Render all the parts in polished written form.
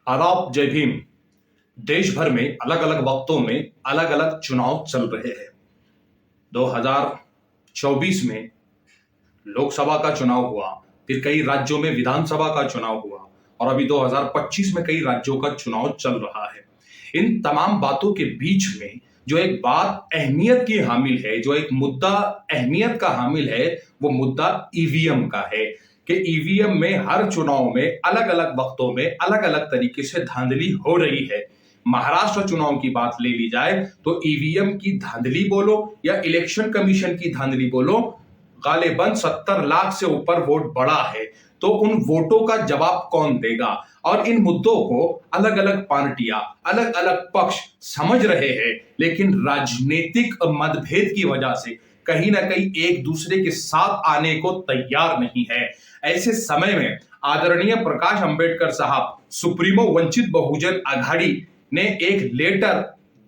आदाब, जय भीम। देश भर में अलग अलग वक्तों में अलग अलग चुनाव चल रहे हैं। 2024 में लोकसभा का चुनाव हुआ, फिर कई राज्यों में विधानसभा का चुनाव हुआ और अभी 2025 में कई राज्यों का चुनाव चल रहा है। इन तमाम बातों के बीच में जो एक बात अहमियत की हामिल है, जो एक मुद्दा अहमियत का हामिल है, वो मुद्दा ईवीएम का है कि ईवीएम में हर चुनाव में अलग अलग वक्तों में अलग अलग तरीके से धांधली हो रही है। महाराष्ट्र चुनाव की बात ले ली जाए तो ईवीएम की धांधली बोलो या इलेक्शन कमीशन की धांधली बोलो, गालिबन 70 लाख से ऊपर वोट बढ़ा है। तो उन वोटों का जवाब कौन देगा? और इन मुद्दों को अलग अलग पार्टियां, अलग अलग पक्ष समझ रहे हैं, लेकिन राजनीतिक मतभेद की वजह से कहीं ना कहीं एक दूसरे के साथ आने को तैयार नहीं है। ऐसे समय में आदरणीय प्रकाश अंबेडकर साहब, सुप्रीमो वंचित बहुजन आघाड़ी ने एक लेटर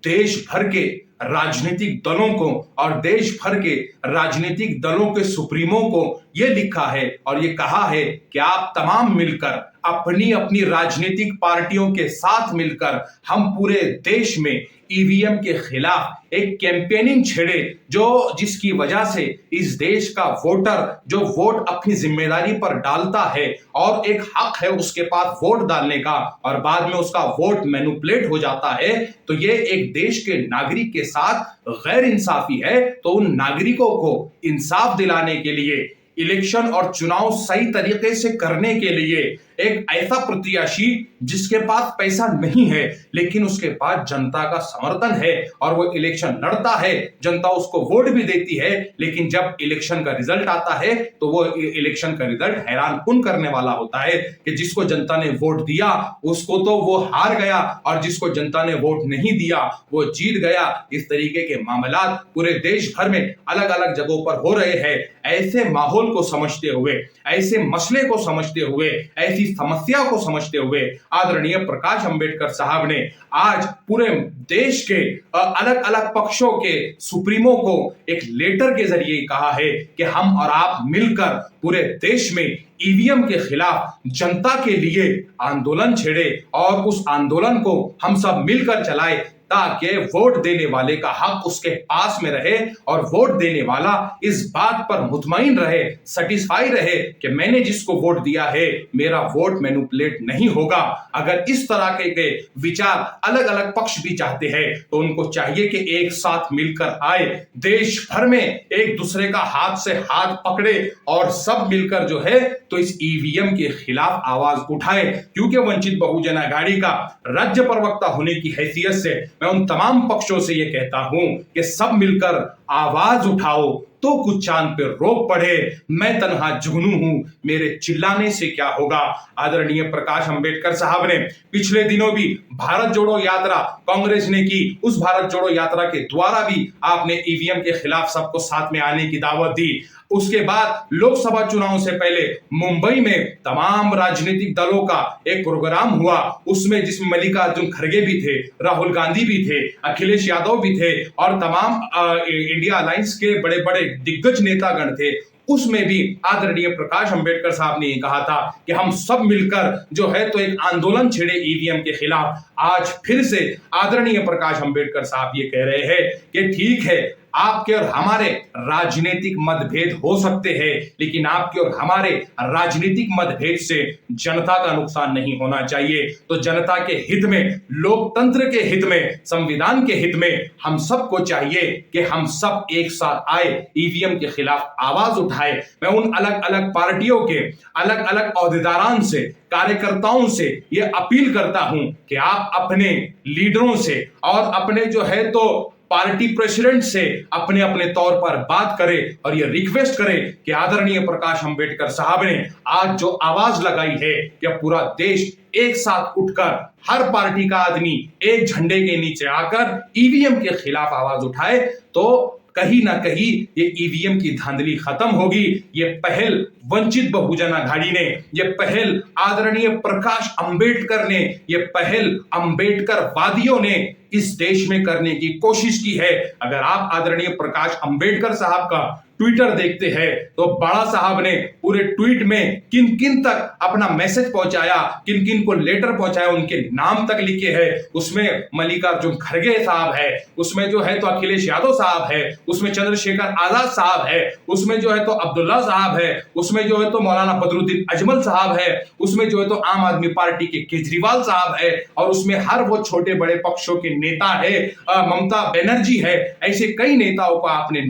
देश भर के राजनीतिक दलों को और देश भर के राजनीतिक दलों के सुप्रीमो को यह लिखा है और यह कहा है कि आप तमाम मिलकर अपनी अपनी राजनीतिक पार्टियों के साथ मिलकर हम पूरे देश में ईवीएम के खिलाफ एक कैंपेनिंग छेड़े, जो जिसकी वजह से इस देश का वोटर जो वोट अपनी जिम्मेदारी पर डालता है और एक हक है उसके पास वोट डालने का और बाद में उसका वोट मैनिपुलेट हो जाता है, तो ये एक देश के नागरिक के साथ गैर इंसाफी है। तो उन नागरिकों को इंसाफ दिलाने के लिए, इलेक्शन और चुनाव सही तरीके से करने के लिए एक ऐसा प्रत्याशी जिसके पास पैसा नहीं है लेकिन उसके पास जनता का समर्थन है और वो इलेक्शन लड़ता है, जनता उसको वोट भी देती है, लेकिन जब इलेक्शन का रिजल्ट आता है तो वो इलेक्शन का रिजल्ट हैरान कुन करने वाला होता है कि जिसको जनता ने वोट दिया उसको तो वो हार गया और जिसको जनता ने वोट नहीं दिया वो जीत गया। इस तरीके के मामला पूरे देश भर में अलग अलग जगहों पर हो रहे हैं। ऐसे माहौल को समझते हुए, ऐसे मसले को समझते हुए, ऐसी समस्या को समझते हुए आदरणीय प्रकाश अंबेडकर साहब ने आज पूरे देश के अलग अलग पक्षों के सुप्रीमो को एक लेटर के जरिए कहा है कि हम और आप मिलकर पूरे देश में ईवीएम के खिलाफ जनता के लिए आंदोलन छेड़े और उस आंदोलन को हम सब मिलकर चलाए ताकि वोट देने वाले का हक उसके पास में रहे और वोट देने वाला इस बात पर मुतमईन रहे, सेटिस्फाई रहे कि मैंने जिसको वोट दिया है मेरा वोट मैनिपुलेट नहीं होगा। अगर इस तरह के विचार अलग अलग पक्ष भी चाहते हैं तो उनको चाहिए कि एक साथ मिलकर आए, देश भर में एक दूसरे का हाथ से हाथ पकड़े और सब मिलकर जो है तो इस ईवीएम के खिलाफ आवाज उठाए। क्योंकि वंचित बहुजन आघाड़ी का राज्य प्रवक्ता होने की हैसियत से मैं उन तमाम पक्षों से यह कहता हूं कि सब मिलकर आवाज उठाओ तो कुछ चांद पे रोक पड़े। मैं तन्हा जुगनू हूं, मेरे चिल्लाने से क्या होगा। आदरणीय प्रकाश अंबेडकर साहब ने पिछले दिनों भी भारत जोड़ो यात्रा कांग्रेस ने की, उस भारत जोड़ो यात्रा के द्वारा भी आपने ईवीएम के खिलाफ सबको साथ में आने की दावत दी। उसके बाद लोकसभा चुनाव से पहले मुंबई में तमाम राजनीतिक दलों का एक प्रोग्राम हुआ, उसमें जिसमें मल्लिकार्जुन खड़गे भी थे, राहुल गांधी भी थे, अखिलेश यादव भी थे और तमाम इंडिया अलायंस के बड़े बड़े दिग्गज नेतागण थे। उसमें भी आदरणीय प्रकाश अंबेडकर साहब ने कहा था कि हम सब मिलकर जो है तो एक आंदोलन छेड़े ईवीएम के खिलाफ। आज फिर से आदरणीय प्रकाश अंबेडकर साहब ये कह रहे हैं कि ठीक है, आपके और हमारे राजनीतिक मतभेद हो सकते हैं, लेकिन आपके और हमारे राजनीतिक मतभेद से जनता का नुकसान नहीं होना चाहिए। तो जनता के हित में, लोकतंत्र के हित में, संविधान के हित में हम सबको चाहिए कि हम सब एक साथ आए, ईवीएम के खिलाफ आवाज उठाए। मैं उन अलग अलग पार्टियों के अलग अलग अहदेदारान से, कार्यकर्ताओं से यह अपील करता हूं कि आप अपने लीडरों से और अपने जो है तो पार्टी प्रेसिडेंट से अपने अपने तौर पर बात करें और यह रिक्वेस्ट करें कि आदरणीय प्रकाश अंबेडकर साहब ने आज जो आवाज लगाई है कि पूरा देश एक साथ उठकर हर पार्टी का आदमी एक झंडे के नीचे आकर ईवीएम के खिलाफ आवाज उठाए, तो कहीं ना कहीं ये ईवीएम की धांधली खत्म होगी। ये पहल वंचित बहुजन आघाड़ी ने, ये पहल आदरणीय प्रकाश अंबेडकर ने, ये पहल अंबेडकर वादियों ने इस देश में करने की कोशिश की है। अगर आप आदरणीय प्रकाश अंबेडकर साहब का ट्विटर देखते हैं तो बड़ा साहब ने पूरे ट्वीट में किन किन तक अपना मैसेज पहुंचाया, किन किन को लेटर पहुंचाया, उनके नाम तक लिखे हैं। उसमें मल्लिकार्जुन खड़गे साहब है, उसमें जो है तो अखिलेश यादव साहब है, उसमें चंद्रशेखर आजाद साहब है, उसमें जो है तो अब्दुल्ला साहब है, उसमें जो है तो मौलाना बदरुद्दीन अजमल साहब है, उसमें जो है तो आम आदमी पार्टी के केजरीवाल साहब है, और उसमें हर वो छोटे बड़े पक्षों के नेता है, ममता बनर्जी है। ऐसे कई नेताओं को आपने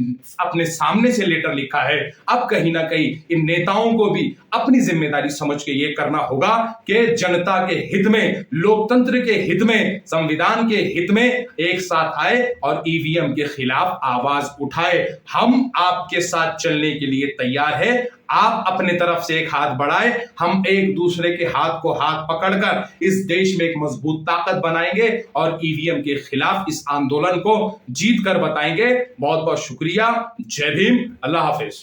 अपने सामने से लेटर लिखा है। अब कहीं ना कहीं इन नेताओं को भी अपनी जिम्मेदारी समझ के ये करना होगा कि जनता के हित में, लोकतंत्र के हित में, संविधान के हित में एक साथ आए और ईवीएम के खिलाफ आवाज उठाए। हम आपके साथ चलने के लिए तैयार है। आप अपने तरफ से एक हाथ बढ़ाए, हम एक दूसरे के हाथ को हाथ पकड़कर इस देश में एक मजबूत ताकत बनाएंगे और ईवीएम के खिलाफ इस आंदोलन को जीत कर बताएंगे। बहुत बहुत शुक्रिया। जय भीम। अल्लाह हाफिज।